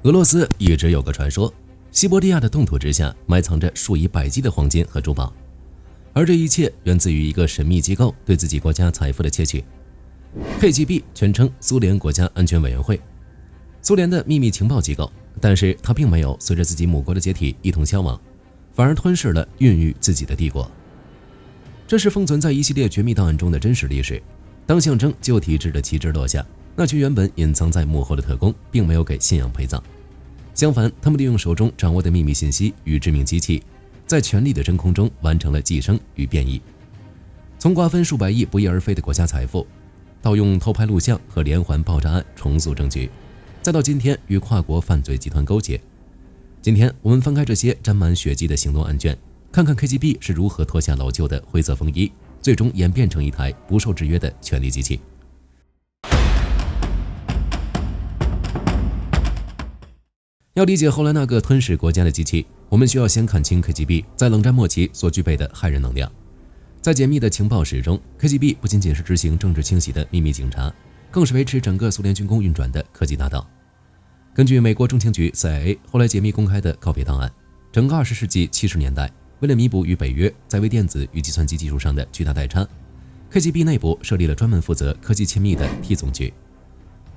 俄羅斯一直有個傳說，西伯利亞的凍土之下埋藏着數以百計的黃金和珠寶，而這一切源自於一個神秘機構對自己國家財富的竊取。KGB 全稱蘇聯國家安全委員會，蘇聯的秘密情報機構，但是它並沒有隨着自己母國的解體一同消亡，反而吞噬了孕育自己的帝國。這是封存在一系列絕密檔案中的真實歷史。當象徵舊體制的旗幟落下，那群原本隱藏在幕後的特工並沒有給信仰陪葬，相反，他們利用手中掌握的秘密信息與致命機器，在權力的真空中完成了寄生與變異。從瓜分數百億不翼而飛的國家財富，到用偷拍錄像和連環爆炸案重塑政局，再到今天與跨國犯罪集團勾結。今天我們翻開這些沾滿血跡的行动案卷，看看 KGB 是如何脫下老舊的灰色風衣，最終演變成一台不受制約的權力機器。要理解後來那個吞噬國家的機器，我們需要先看清 KGB 在冷戰末期所具備的骇人能量。在解密的情報史中， KGB 不僅仅是執行政治清洗的秘密警察，更是維持整個蘇聯軍工運轉的科技大盜。根據美國中情局 CIA 後來解密公開的告別檔案，整個20世紀70年代，為了彌補與北約在微電子與計算機技術上的巨大代差， KGB 內部設立了專門負責科技窃密的 T 總局。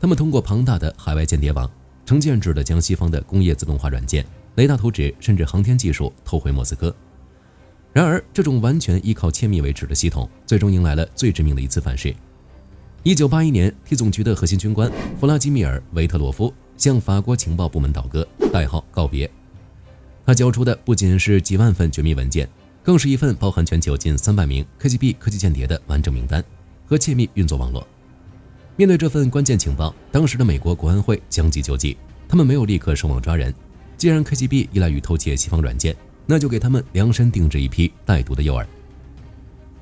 他們通過龐大的海外間諜網，成建制地將西方的工業自動化軟件、雷達圖紙甚至航天技術偷回莫斯科。然而，這種完全依靠窃密維持的系統，最終迎來了最致命的一次反噬。1981年 ，T 總局的核心軍官弗拉基米爾·維特洛夫向法國情報部門倒戈，代号告別。他交出的不僅是幾萬份絕密文件，更是一份包含全球近300名 KGB 科技間諜的完整名单和窃密運作網絡。面對這份關鍵情報，當時的美國國安會將計就計，他們沒有立刻收網抓人。既然 KGB 依賴於偷竊西方軟件，那就給他們量身定制一批帶毒的誘餌。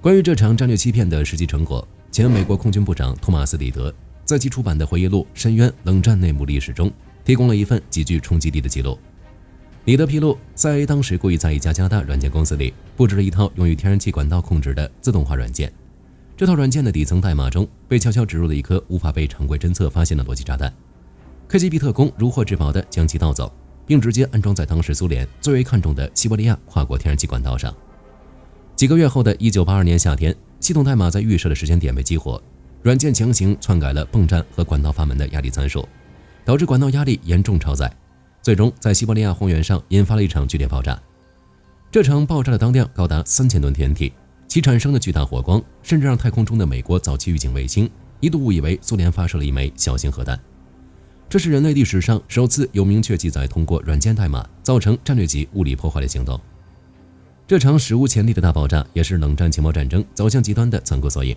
關於這場戰略欺騙的實際成果，前美國空軍部長托馬斯·里德在其出版的回憶錄《深淵：冷戰內幕歷史》中提供了一份極具衝擊力的記錄。里德披露 ，CIA 當時故意在一家加拿大軟件公司裡布置了一套用於天然氣管道控制的自動化軟件。這套軟件的底層代碼中被悄悄植入了一顆無法被常規偵測發现的邏輯炸彈。KGB 特工如獲至寶地將其盜走，並直接安裝在當時蘇聯最為看重的西伯利亞跨国天然气管道上。幾個月後的1982年夏天，系統代碼在預設的時間點被激活，軟件強行篡改了泵站和管道阀門的壓力參數，導致管道壓力嚴重超載，最終在西伯利亞荒原上引發了一場劇烈爆炸。這場爆炸的當量高達3000噸 TNT， 其產生的巨大火光甚至讓太空中的美國早期預警衛星一度誤以為蘇聯發射了一枚小型核彈。這是人類歷史上首次有明確記載通過軟件代碼造成戰略級物理破壞的行動。這場史無前例的大爆炸也是冷戰情報戰爭走向極端的殘酷縮影。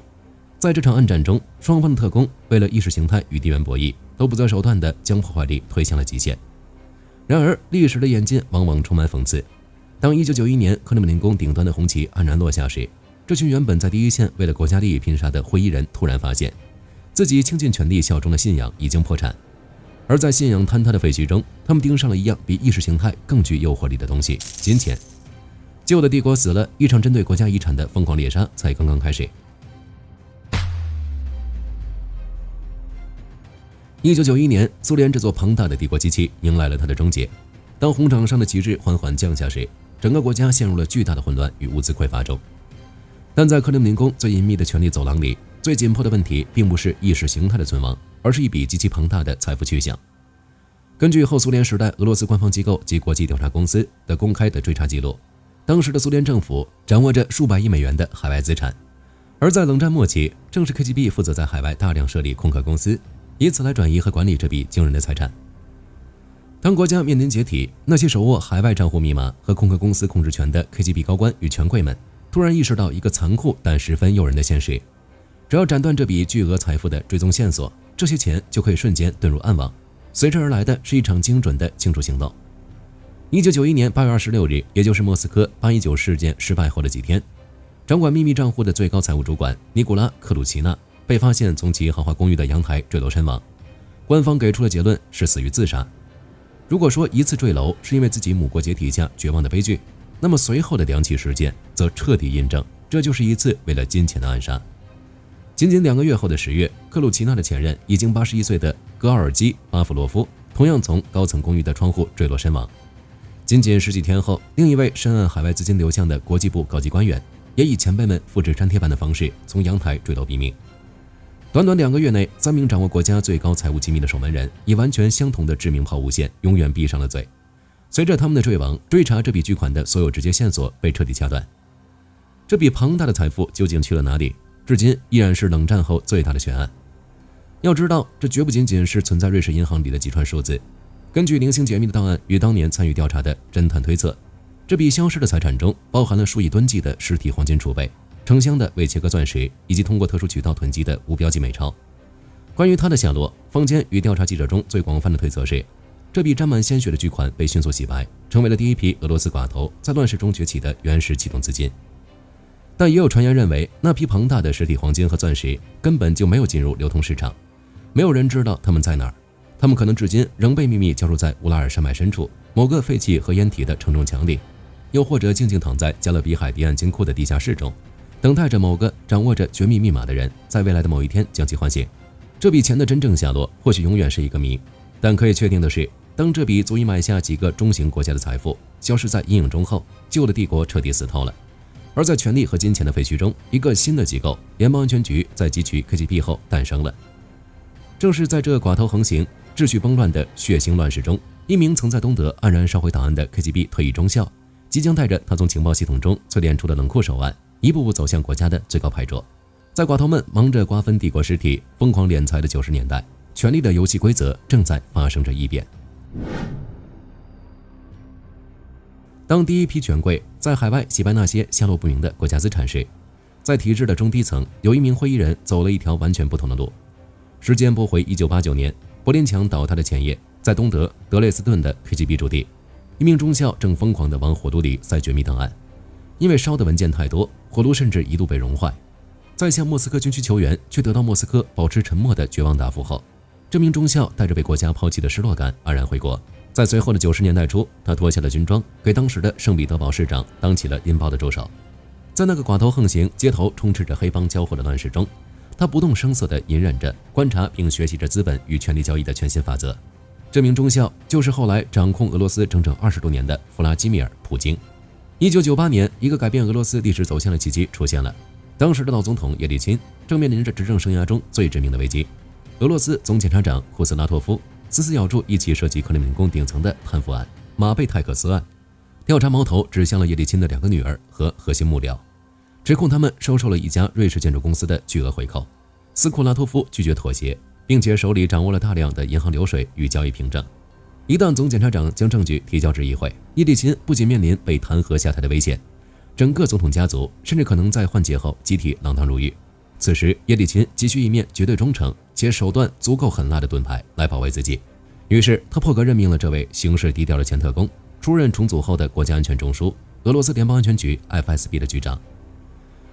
在這場暗戰中，雙方的特工為了意識形態與地緣博弈，都不擇手段地將破壞力推向了極限。然而，歷史的演進往往充滿諷刺。當1991年克里姆林宮頂端的紅旗黯然落下時，這群原本在第一線為了國家利益拼殺的灰衣人突然發現，自己傾盡全力效忠的信仰已經破產。而在信仰坍塌的廢墟中，他們盯上了一樣比意識形態更具誘惑力的東西——金錢。舊的帝國死了，一場針對國家遺產的瘋狂獵殺才剛剛開始。1991年，蘇聯這座龐大的帝國機器迎來了它的終結。當紅場上的旗幟緩緩降下時，整個國家陷入了巨大的混亂與物資匱乏中。但在克里姆林宮最隱秘的權力走廊裡，最緊迫的問題並不是意識形態的存亡，而是一筆極其龐大的財富去向。根據後蘇聯時代俄羅斯官方機構及國際調查公司的公開的追查記錄，當時的蘇聯政府掌握着數百億美元的海外資產，而在冷戰末期，正是 KGB 負責在海外大量設立空殼公司，以此來轉移和管理這筆驚人的財產。當國家面臨解體，那些手握海外賬戶密碼和空殼公司控制權的 KGB 高官與權貴們突然意識到一個殘酷但十分誘人的現實：只要斬斷這筆巨額財富的追蹤線索，這些錢就可以瞬間遁入暗網。隨之而來的是一場精準的清除行動。1991年8月26日，也就是莫斯科819事件失敗後的幾天，掌管秘密賬戶的最高財務主管尼古拉·克魯奇納被發現從其豪華公寓的陽台墜樓身亡。官方給出的結論是死於自殺。如果說一次墜樓是因為自己母國解體下絕望的悲劇，那麼隨後的2起事件則徹底印證這就是一次為了金錢的暗殺。僅僅2個月後的10月，克魯奇納的前任已經81歲的格奧爾基·巴甫洛夫同樣從高層公寓的窗戶墜落身亡。僅僅10幾天後，另一位深諳海外資金流向的國際部高級官員，也以前輩們複製粘貼般的方式從陽台墜樓毙命。短短2個月內，3名掌握國家最高財務機密的守門人，以完全相同的致命抛物線，永遠閉上了嘴。隨着他們的墜亡，追查這筆巨款的所有直接線索被徹底掐斷。這筆龐大的財富究竟去了哪裡？至今依然是冷戰後最大的懸案。要知道，這絕不僅僅是存在瑞士銀行裡的幾串數字。根據零星解密的檔案與當年參與調查的偵探推測，這筆消失的財產中包含了數億噸計的實體黃金儲備、成箱的未切割鑽石，以及通過特殊渠道囤積的無標記美鈔。關於他的下落，坊間與調查記者中最廣泛的推測是，這筆沾滿鮮血的巨款被迅速洗白，成為了第一批俄羅斯寡頭在亂世中崛起的原始啟動資金。但也有傳言認為，那批龐大的實體黃金和鑽石根本就沒有進入流通市場，沒有人知道它們在哪兒。他們可能至今仍被秘密浇筑在烏拉爾山脈深處某個廢棄和煙體的承重牆裡，又或者靜靜躺在加勒比海彼岸金庫的地下室中，等待着某個掌握着絕密密碼的人在未來的某一天將其喚醒。這筆錢的真正下落或許永遠是一個謎，但可以確定的是，當這筆足以買下幾個中型國家的財富消失在陰影中後，舊的帝國徹底死透了。而在權力和金錢的廢墟中，一個新的機構——聯邦安全局在汲取 KGB 後誕生了。正是在這寡頭橫行、秩序崩亂的血腥亂世中，一名曾在東德黯然燒毀檔案的 KGB 退役中校，即將帶着他從情報系統中淬煉出的冷酷手腕，一步步走向國家的最高牌桌。在寡頭們忙着瓜分帝國屍體、瘋狂斂財的90年代，權力的遊戲規則正在發生着異變。當第一批權貴在海外洗白那些下落不明的國家資產時，在體制的中低層，有一名会議人走了一條完全不同的路。時間撥回1989年，柏林牆倒塌的前夜，在東德德累斯頓的 KGB 駐地，一名中校正瘋狂地往火爐裡塞絕密檔案。因為燒的文件太多，火爐甚至一度被融壞。在向莫斯科軍區求援，卻得到莫斯科保持沉默的絕望答复後，這名中校帶着被國家拋棄的失落感黯然回國。在隨後的90年代初，他脫下了軍裝，給當時的聖彼得堡市長當起了印報的助手。在那個寡頭橫行、街頭充斥着黑幫交火的亂世中，他不動聲色地隱忍着，觀察並學習着資本與權力交易的全新法則。這名中校就是後來掌控俄羅斯整整20多年的弗拉基米爾·普京。1998年，一個改变俄羅斯歷史走向的契機出現了。當時的老總統叶利欽正面臨着執政生涯中最致命的危機。俄羅斯總檢察長庫斯拉托夫死死咬住一起涉及克里姆林宮頂層的貪腐案——馬貝泰克斯案。調查矛頭指向了葉利欽的2個女兒和核心幕僚，指控他們收受了一家瑞士建築公司的巨額回扣。斯庫拉托夫拒絕妥協，並且手裡掌握了大量的銀行流水與交易憑證。一旦總檢察長將證據提交至議會，葉利欽不僅面臨被彈劾下台的危險，整個總統家族甚至可能在換屆後集體鋃鐺入獄。此時，葉利欽急需一面絕對忠誠且手段足夠狠辣的盾牌來保衛自己。於是，他破格任命了这位行事低調的前特工，出任重組後的國家安全中枢——俄羅斯联邦安全局 FSB 的局長。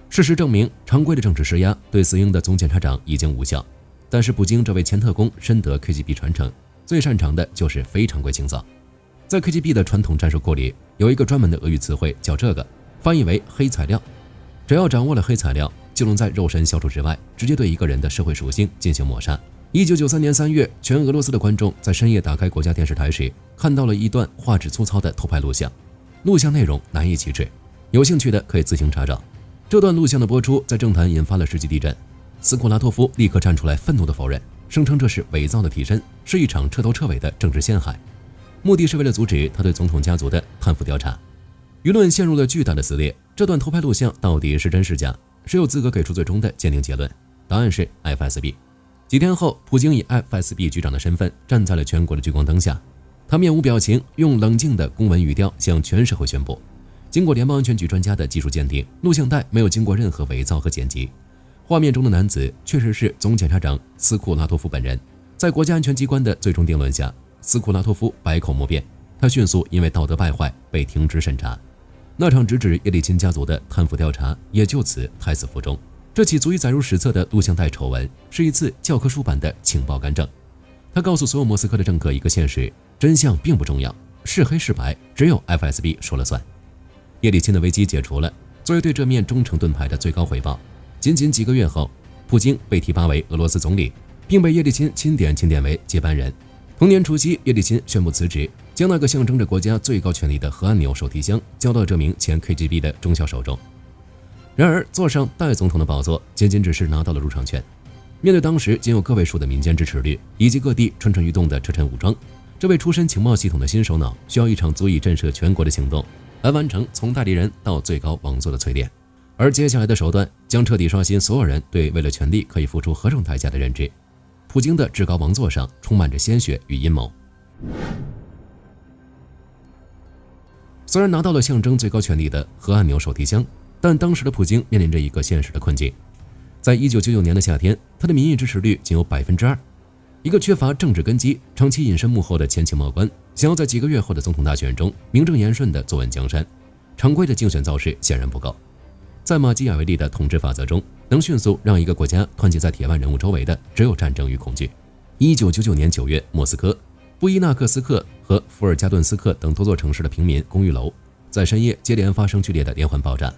事實證明，常規的政治施壓對死硬的總檢察長已經無效。但是，普京這位前特工深得 KGB 傳承，最擅長的就是非常規清掃。在 KGB 的傳統戰術庫裡，有一個專門的俄語詞彙叫這個，翻譯為黑材料。只要掌握了黑材料，就能在肉身消除之外，直接對一個人的社會屬性进行抹殺。1993年3月，全俄羅斯的觀眾在深夜打開国家電視台時，看到了一段畫質粗糙的偷拍錄像，錄像內容難以啟齒，有興趣的可以自行查找。這段錄像的播出在政壇引發了世紀地震，斯庫拉托夫立刻站出來憤怒地否認，聲稱這是偽造的替身，是一場徹頭徹尾的政治陷害，目的是為了阻止他對總統家族的貪腐調查。輿論陷入了巨大的撕裂，這段偷拍錄像到底是真是假？誰有資格給出最終的鑑定結論？答案是 FSB。幾天後，普京以 FSB 局長的身份站在了全國的聚光燈下，他面無表情，用冷靜的公文語調向全社會宣布，經過聯邦安全局專家的技術鑑定，錄像帶沒有經過任何偽造和剪輯，畫面中的男子確實是總檢察長斯庫拉托夫本人。在國家安全機關的最終定論下，斯庫拉托夫百口莫辯，他迅速因為道德敗壞被停職審查。那場直指叶利欽家族的貪腐調查也就此胎死腹中。這起足以載入史冊的錄像帶醜聞，是一次教科書版的情報干政。他告訴所有莫斯科的政客一個現實：真相並不重要，是黑是白，只有 FSB 說了算。葉利欽的危機解除了，作為對這面忠誠盾牌的最高回報，僅僅幾個月後，普京被提拔為俄羅斯總理，並被葉利欽欽點為接班人。同年除夕，葉利欽宣布辭職，將那個象徵着國家最高權力的核按鈕手提箱交到這名前 KGB 的中校手中。然而，坐上代總統的寶座，僅僅只是拿到了入場券。面對當时僅有個位數的民間支持率，以及各地蠢蠢欲動的车臣武裝，這位出身情報系統的新首腦需要一場足以震懾全國的行動，來完成從代理人到最高王座的淬煉。而接下來的手段將徹底刷新所有人對為了權力可以付出何種代價的認知。普京的至高王座上充滿着鮮血與陰謀。雖然拿到了象徵最高權力的核按鈕手提箱，但當時的普京面臨着一個現實的困境。在1999年的夏天，他的民意支持率僅有2%。一個缺乏政治根基、長期隱身幕後的前情報官，想要在幾個月後的總統大選中名正言順地坐穩江山，常規的競選造勢顯然不夠。在馬基雅維利的統治法則中，能迅速讓一個國家團結在鐵腕人物周圍的，只有戰爭與恐懼。1999年9月，莫斯科、布伊納克斯克和伏爾加頓斯克等多座城市的平民公寓樓在深夜接連發生剧烈的连環爆炸，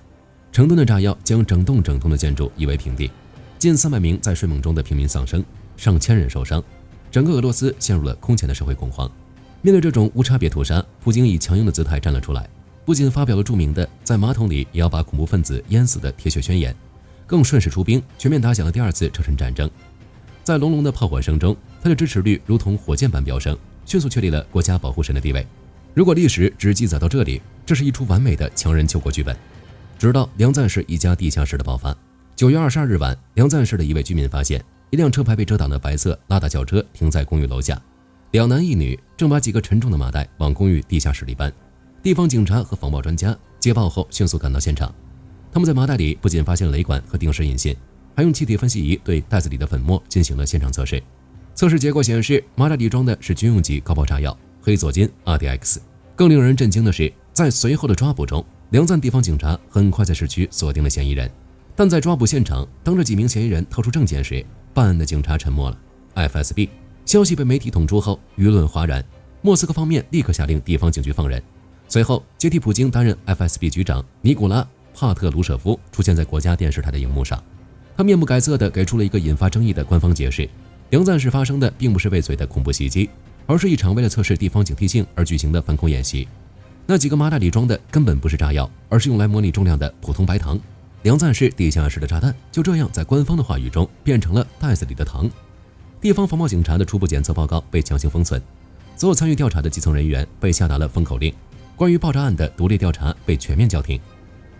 成吨的炸藥将整棟的建築夷為平地，近300名在睡夢中的平民喪生，上千人受傷，整個俄羅斯陷入了空前的社會恐慌。面對這種無差別屠殺，普京以強硬的姿態站了出來，不僅發表了著名的在馬桶裡也要把恐怖分子淹死的鐵血宣言，更順勢出兵，全面打響了第2次车臣戰爭。在隆隆的炮火聲中，他的支持率如同火箭般飆升，迅速確立了國家保護神的地位。如果歷史只記載到這裡，這是一出完美的強人救國劇本。直到梁贊市一家地下室的爆發。9月22日晚，梁贊市的一位居民發現一輛車牌被遮擋的白色拉达轿車停在公寓樓下，2男1女正把幾個沉重的麻袋往公寓地下室裡搬。地方警察和防爆專家接報後迅速趕到現場，他們在麻袋裡不僅發現了雷管和定時引信，還用气體分析儀對袋子裡的粉末進行了現場測試。測試結果顯示，麻袋裡裝的是軍用級高爆炸藥黑唑金 RDX。更令人震驚的是，在隨後的抓捕中，梁贊地方警察很快在市區鎖定了嫌疑人，但在抓捕現場，當這幾名嫌疑人掏出證件時，辦案的警察沉默了。FSB 消息被媒體捅出後，輿論譁然，莫斯科方面立刻下令地方警局放人。隨後，接替普京擔任 FSB 局長尼古拉·帕特魯舍夫出現在國家電視台的熒幕上，他面不改色地給出了一個引發爭議的官方解釋：梁贊市發生的並不是未遂的恐怖襲擊，而是一場為了測試地方警惕性而舉行的反恐演習。那幾個麻袋裡裝的根本不是炸藥，而是用來模擬重量的普通白糖。梁贊市地下室的炸彈就這樣在官方的話語中變成了袋子裡的糖。地方防暴警察的初步檢測報告被强行封存，所有參與調查的基層人員被下達了封口令，關於爆炸案的獨立調查被全面叫停。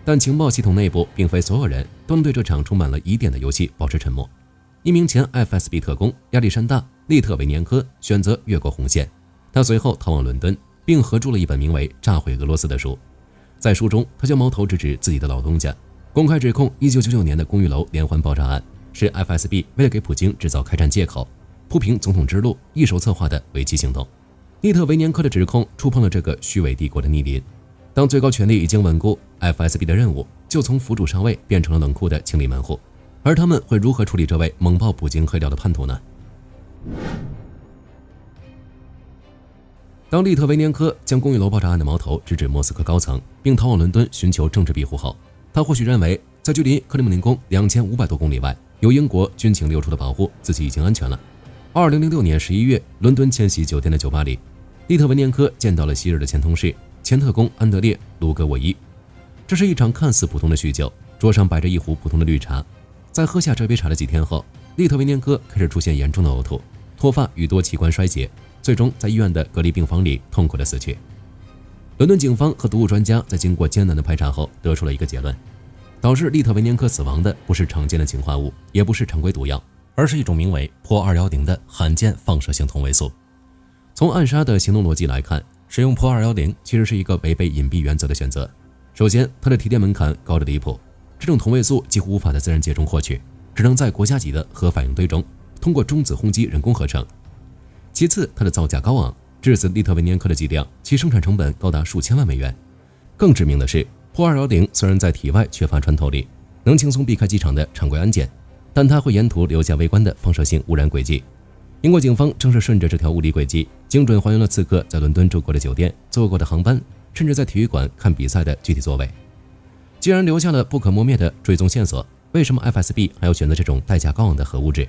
但情報系統內部並非所有人都能對這場充滿了疑點的遊戲保持沉默。一名前 FSB 特工亞歷山大·利特維年科選擇越過紅線，他隨後逃往倫敦，並合著了一本名為《炸毀俄羅斯》的書。在書中，他將矛頭直指自己的老東家，公開指控1999年的公寓樓連環爆炸案是 FSB 為了給普京制造開戰借口，鋪平總統之路一手策劃的違紀行動。利特維年科的指控觸碰了這個虛偽帝國的逆鱗。當最高權力已經穩固， FSB 的任務就從輔助上尉變成了冷酷的清理門戶。而他們會如何處理這位猛爆普京黑料的叛徒呢？當利特維年科將公寓楼爆炸案的矛頭直指莫斯科高層，並逃往倫敦尋求政治庇護後，他或許認為在距離克里姆林宮2500多公里外由英國軍情六處的保護，自己已經安全了。2006年11月，倫敦千禧酒店的酒吧裡，利特維年科見到了昔日的前同事前特工安德烈·盧格沃伊。這是一場看似普通的敘舊，桌上擺着一壺普通的綠茶。在喝下這杯茶的幾天後，利特維年科開始出現嚴重的嘔吐、脫髮與多器官衰竭，最終在醫院的隔離病房裡痛苦地死去。倫敦警方和毒物專家在經過艱難的排查後，得出了一個結論：導致利特維年科死亡的不是常見的氰化物，也不是常規毒藥，而是一種名為釙210的罕見放射性同位素。從暗杀的行动逻輯來看，使用釙210其實是一個違背隱蔽原則的選擇。首先，它的提煉門檻高得離譜，這種同位素幾乎無法在自然界中獲取，只能在国家級的核反應堆中通過中子轰击人工合成。其次，它的造價高昂，致死利特维年科的剂量，其生產成本高達数千萬美元。更致命的是，釙210虽然在体外缺乏穿透力，能輕鬆避開機場的常規安檢，但它會沿途留下微觀的放射性污染軌跡。英國警方正是順着這條物理軌跡，精準還原了刺客在倫敦住過的酒店、坐過的航班，甚至在體育館看比賽的具體座位。既然留下了不可磨滅的追蹤線索，為什麼 FSB 還要選擇這種代價高昂的核物質？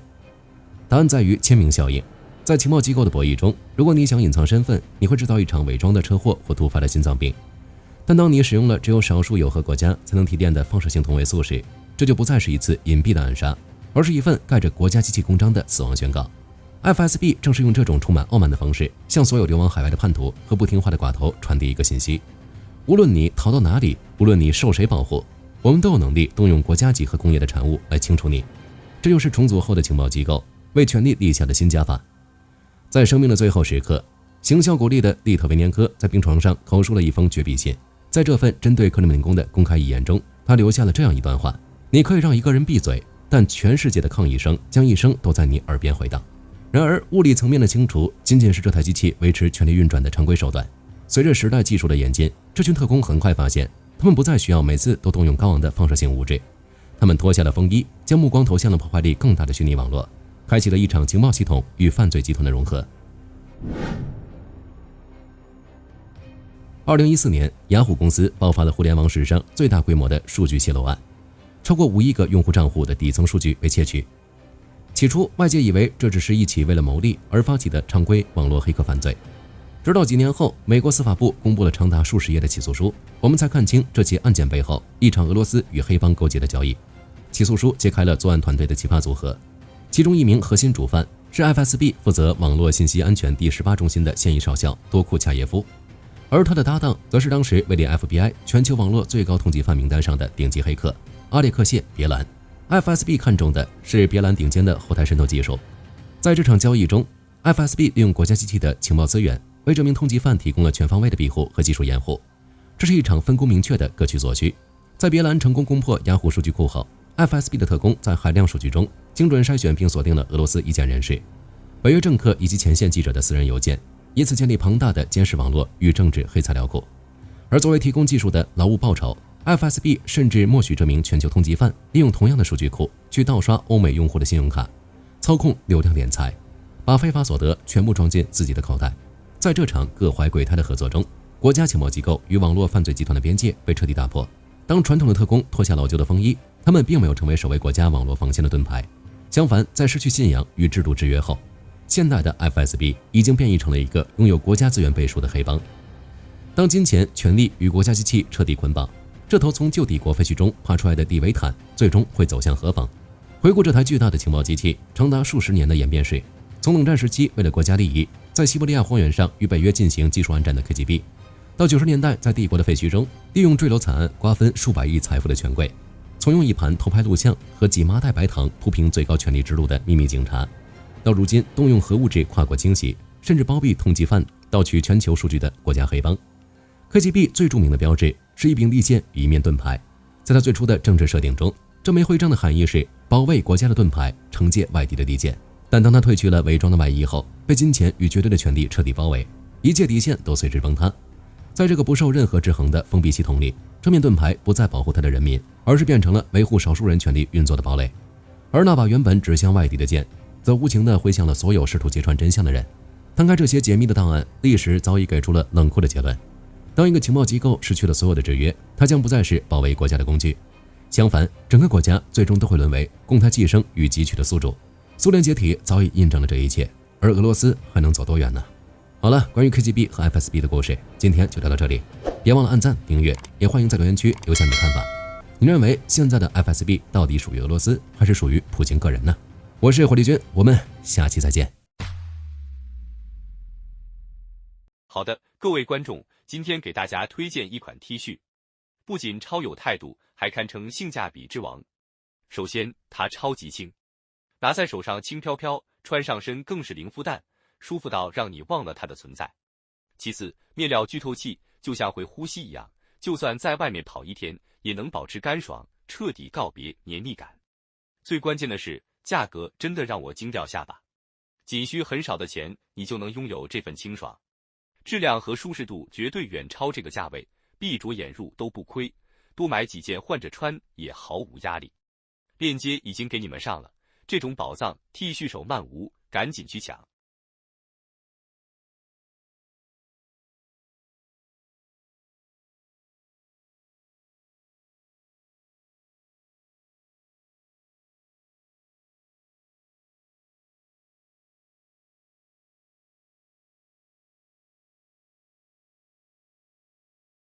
答案在於簽名效應。在情報機構的博弈中，如果你想隱藏身份，你會製造一場偽裝的車禍或突發的心臟病。但當你使用了只有少數有核國家才能提煉的放射性同位素時，這就不再是一次隱蔽的暗殺，而是一份蓋着國家機器公章的死亡宣告。FSB 正是用這種充滿傲慢的方式，向所有流亡海外的叛徒和不聽話的寡頭傳遞一個信息：無論你逃到哪裡，無論你受誰保護，我們都有能力動用國家級和工業的產物來清除你。這就是重組後的情報機構為權力立下的新家法。在生命的最後時刻，行銷骨力的利特維年科在病床上口述了一封絕筆信。在這份針對克里姆林宮的公開遺言中，他留下了這樣一段話：你可以讓一個人閉嘴，但全世界的抗議聲將一生都在你耳邊回盪。然而，物理層面的清除僅僅是這台機器維持權力運轉的常規手段。隨着時代技術的演進，這群特工很快發現，他們不再需要每次都動用高昂的放射性物質。他們脫下了風衣，將目光投向了破壞力更大的虛擬網絡，開啟了一場情報系統與犯罪集團的融合。2014年，雅虎公司爆發了互聯網史上最大規模的數據泄露案，超過5億個用戶賬戶的底層數據被竊取。起初，外界以為這只是一起為了牟利而發起的常規網絡黑客犯罪，直到幾年後，美國司法部公布了長達數十頁的起訴書，我們才看清這起案件背後一場俄羅斯與黑幫勾結的交易。起訴書揭開了作案團隊的奇葩組合，其中一名核心主犯是 FSB 負責網絡信息安全第18中心的现役少校多庫恰耶夫，而他的搭檔則是當時位列 FBI 全球網絡最高通缉犯名單上的頂級黑客阿列克謝·別蘭。FSB 看中的是別蘭頂尖的後台滲透技術。在這場交易中， FSB 利用國家機器的情報資源，為這名通緝犯提供了全方位的庇護和技術掩護。這是一場分工明確的各取所需。在別蘭成功攻破雅虎數據庫後， FSB 的特工在海量數據中精準篩選並鎖定了俄羅斯意見人士、北約政客以及前線記者的私人郵件，以此建立龐大的監視網絡與政治黑材料庫。而作為提供技術的勞務報酬， FSB 甚至默許這名全球通緝犯利用同樣的數據庫去盜刷歐美用戶的信用卡，操控流量斂財，把非法所得全部裝進自己的口袋。在這場各懷鬼胎的合作中，國家情報機構與網絡犯罪集團的邊界被徹底打破。當傳統的特工脫下老舊的風衣，他們並沒有成為守衛國家網絡防線的盾牌，相反，在失去信仰與制度制約後，現代的 FSB 已經變異成了一個擁有國家資源背書的黑幫。當金錢、權力與國家機器徹底捆綁，這頭從舊帝國廢墟中爬出來的地維坦最終會走向何方？回顧這台巨大的情報機器長達數十年的演變史，從冷戰時期為了國家利益在西伯利亞荒原上與北約進行技術暗戰的 KGB， 到90年代在帝國的廢墟中利用墜樓慘案瓜分數百億財富的權貴，從用一盤偷拍錄像和幾麻袋白糖鋪平最高權力之路的秘密警察，到如今動用核物質跨國清洗，甚至包庇通缉犯盜取全球數據的國家黑帮。KGB 最著名的標誌是一柄利劍與一面盾牌，在它最初的政治設定中，這枚徽章的含義是保衛國家的盾牌，懲戒外敵的利劍。但當它褪去了偽裝的外衣後，被金錢與絕對的權力徹底包圍，一切底線都隨之崩塌。在這個不受任何制衡的封閉系統裡，這面盾牌不再保護它的人民，而是变成了維護少數人權利運作的堡壘。而那把原本指向外敵的劍，則無情地揮向了所有試圖揭穿真相的人。攤開這些解密的檔案，歷史早已給出了冷酷的結論。當一個情報機構失去了所有的制約，它將不再是保衛國家的工具，相反，整個國家最終都會淪為供它寄生與汲取的宿主。蘇聯解體早已印證了這一切，而俄羅斯還能走多遠呢？好了，關於 KGB 和 FSB 的故事，今天就聊到這裡。別忘了按讚、訂閱，也歡迎在留言區留下你的看法。你認為現在的 FSB 到底屬於俄羅斯，還是屬於普京個人呢？我是火力軍，我們下期再見。好的，各位觀眾，今天給大家推薦一款 T 恤，不僅超有態度，還堪稱性價比之王。首先，它超級輕，拿在手上輕飄飄，穿上身更是零負擔，舒服到讓你忘了它的存在。其次，面料具透氣，就像會呼吸一樣，就算在外面跑一天，也能保持乾爽，徹底告別黏膩感。最關鍵的是，價格真的讓我驚掉下巴，僅需很少的錢，你就能擁有這份清爽。質量和舒適度絕對遠超這個價位，閉着眼入都不虧，多買幾件換着穿也毫無壓力。鏈接已經給你們上了，這種寶藏 T 恤手慢無，趕緊去搶。